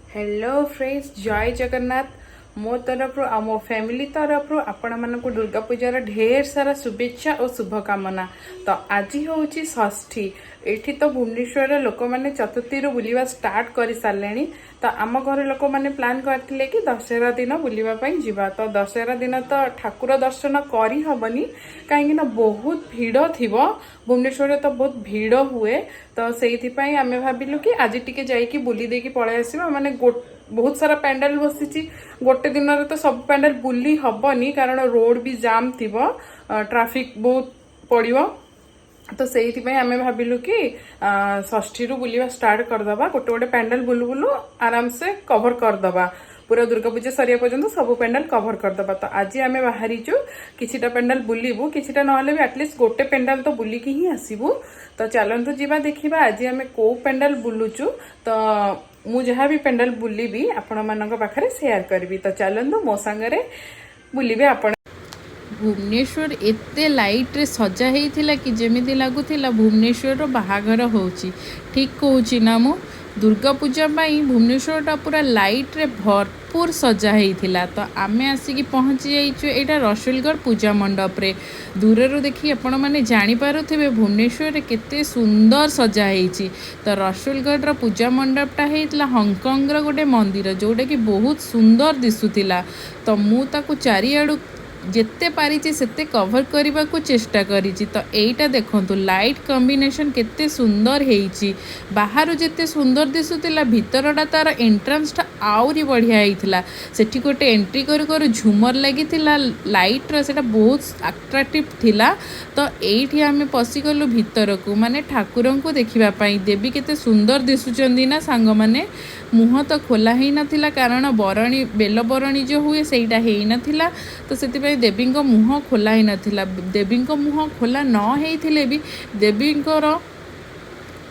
Hello friends, जय जगन्नाथ। मो तरफ आ मो फैमिली तरफ आपण मानक दुर्गा पूजार ढेर सारा शुभेच्छा और शुभकामना। तो आज हूँ षष्ठी। एठी तो भुवनेश्वर लोक मैंने चतुर्थी बुलवा स्टार्ट कर सारे। तो आम घर लोक मैंने प्लान करते कि दशहरा दिन बुलवाई जावा। तो दशहरा दिन तो ठाकुर दर्शन करहबनी कहीं बहुत भीड़ थी। भुवनेश्वर तो बहुत भीड़ हुए। तो से आम भाविलु कि आज टिके जाइए बुली देकी पलि आसवा। माने बहुत सारा पैंडल बसी गोटे दिन तो सब पैंडल बुली हबनी कारण रोड भी जाम थी, ट्राफिक बहुत पड़ो। तो से आम भाविलु कि षष्ठी बुलवा स्टार्ट करदे। गोटे गोटे पैंडल बुलू बुलू आराम से कभर करदे। पूरा दुर्गा पूजा सरिया पर्यंत सब पैंडल कभर करदे। तो आज आम बाहरीचु किछिटा पैंडल बुलबू, किछिटा नहले भी एटलिस्ट गोटे पैंडल तो बुलिकी ही आसबू। तो चलतु जीवा देखा आज आम को पैंडल बुलुचु। तो मु जहाँ भी पैंडल बुलबी आपण मानक पाखरे शेयर करबी। तो चलतु मो सांगरे बुलबे। आपण भुवनेश्वर एते लाइट रे सजा होता कि जमी लगुला भुवनेश्वर बाहागर होची। ठीक कहूँ ना मु दुर्गा पूजा पाई भुवनेश्वर पूरा लाइट रे भरपूर सजा होता। तो आमे आसिकी पहुँची जाइचु एटा रसुलगढ़ पूजा मंडप रे। दूर देखी आपण मैंने जानीपारे भुवनेश्वर केते सुंदर सजा होती। तो रसुलगढ़ पूजा मंडपटा होता हंगकंग गोटे मंदिर जोटा कि बहुत सुंदर दिशुला। तो मुझे चारिआडू जेते पारिछि सेते कवर करने को चेष्टा करिछि। तो एटा देखंतु लाइट कॉम्बिनेशन केते सुंदर हेइछि। बाहर जेते सुंदर दिसुतिला भितरटा तार एंट्रांसटा आउरी बढ़िया हेइथिला। सेठी गोटे एंट्री करू करू झुमर लागिथिला लाइट रो, सेटा बहुत अट्रैक्टिव थिला। तो एठी आमे पसिगलु भितर को माने ठाकुरन को देखिबा पई। देवी केते सुंदर दिसुचंदी ना सांग माने। मुह तो खोला ही नथिला कारण बरणी बेल बरणी जो हुए सेटा हेइ नथिला। तो सेति देवी मुह खोला ही नथिला। देवी मुह खोला न हेइथिले भी देवींकर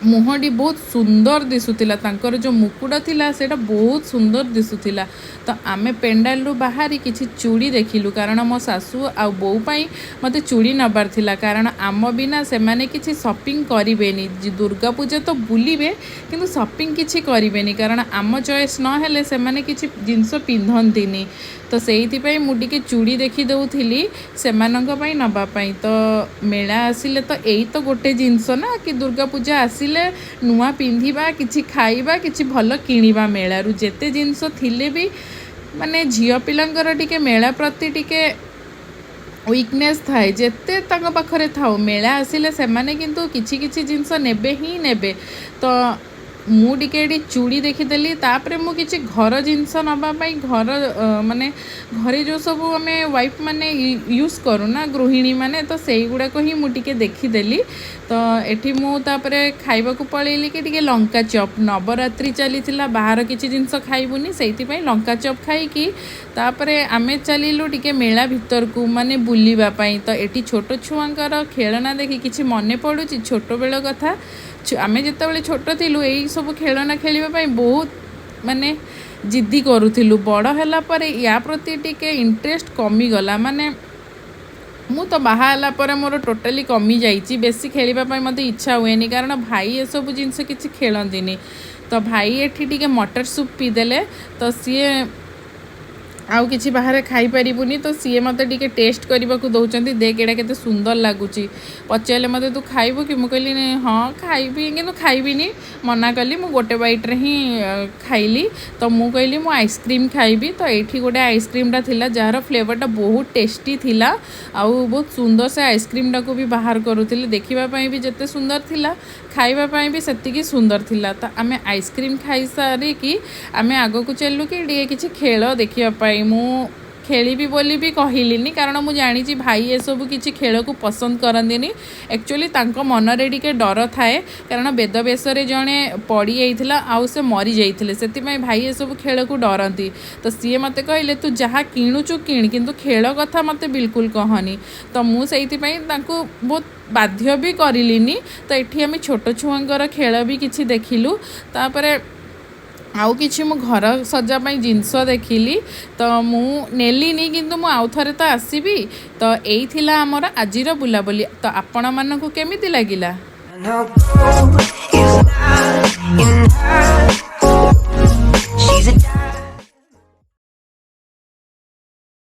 मुहटी बहुत सुंदर दिशुला। तांकर जो मुकुट थिला सेटा बहुत सुंदर दिशुला। तो आमे पेंडाल रु बाहरी किछि चूड़ी देखिलु कारण मो सासू आ बोऊ पई मते चूड़ी नबार थिला कारण आम बिना से माने किछि शॉपिंग करिवेनी। दुर्गा पूजा तो बुलिबे किंतु शॉपिंग किछि करिवेनी कारण आम चॉइस न हेले से माने किछि जिंस पिंधंतीनी। तो सेइथि पई मु टिके चूड़ी देखि दउथिली सेमानंक पई नबा पई। तो मेला आसिले तो एई तो गोटे जिंस ना कि दुर्गा पूजा आसिले नुआ पिंधिबा किछि खाइबा किछि भल किनिबा। मेलारू जेते जिंस थिले भी माने झियो पिलांकर टिके मेला प्रति टिके वीकनेस थाए जेते तांको पाखरे थाओ मेला आसिले सेमाने किंतु किछि किछि जिंस नेबे ही नेबे। तो मु टिके चूड़ी देखीदेली तापरे मु किछि घर जिनस नबाई घर माने घरे जो सब आम वाइफ माने यूज करू ना गृहिणी माने। तो सेई गुड़ाक ही मु टिके देखीदेली। तो एठी मु तापरे खाइबा को पळेली कि टिके लंका चॉप नवरात्रि चलीथिला बाहर किछि जिनस खाइबुनी सेइथि पई लंका चॉप खाइकी तापरे आमे चलिलु टिके मेला भितर को माने बुलिबा पई। तो एठी छोट छुआंकर खेलना देखि किछि मने पडुची छोट बेल कथा। आमे जेतेबेले छोट थिलु एई सब खेलना खेलिबा पई बहुत माने जिद्दी करूथिलु। बड़ होला परे या प्रति टिके इंटरेस्ट कमी गला। माने मु तो बाहा होला परे मोर टोटली कमी जाइछि। बेसी खेलिबा पई मते इच्छा हुएनी कारण भाई ए सब जिंस किछि खेलंदिनी। तो भाई एठी टिके मटर सूप पी देले तो सीए आउ किछि बाहर खाई परिबुनी। तो सीए मते टिके टेस्ट करबा को दउचंती देख एडा केते सुंदर लागुची। पचाले मते तू खाइबो कि मु कहली हाँ खाइबी किंतु खाइबिनी मना कली। मु गोटे बाइट रे ही खाइली। तो मु कहली मु आइसक्रीम खाइबी। तो एठी गोटे आइसक्रीमटा थिला जार फ्लेवरटा बहुत टेस्टी थिला। आउ बहुत सुंदर से आइसक्रीमटा को भी बाहर करूथिले। देखिबा पई भी जते सुंदर थिला खाइबा पई भी सेतिकी सुंदर थिला। तो आमे आइसक्रीम खाई सारी कि आमे आगो को चलू कि टिके किछि खेल देखिबा पई। मु खेली बोली भी कहलिनी कारण मु जानी भाई ए सब किसी खेल को पसंद करंदिनी। एक्चुअली तांको मन रे टिके डर थाए कारण बेदव्यास रे जणे पड़ी जाइथिला आउ से मरी जाइथिले सेति पई भाई ए सब खेल को डरंती। तो सीए मते कहले तू जहाँ किणुचु किण किंतु खेल कथा मते बिल्कुल कहनी। तो मु सेति पई तांको बहुत बाध्य भी करिलिनी। तो एठी आमे छोट छुआंकर खेल भी किछि देखिलु। तापरे आउ किछि मु घर सजा पाई जिनस देखिली। तो मु नेलिनी किंतु मु आउ थरे तो आसीबी। तो एई थिला हमर आजिर बुलाबुली। तो आपण मानकु केमिति लागिला?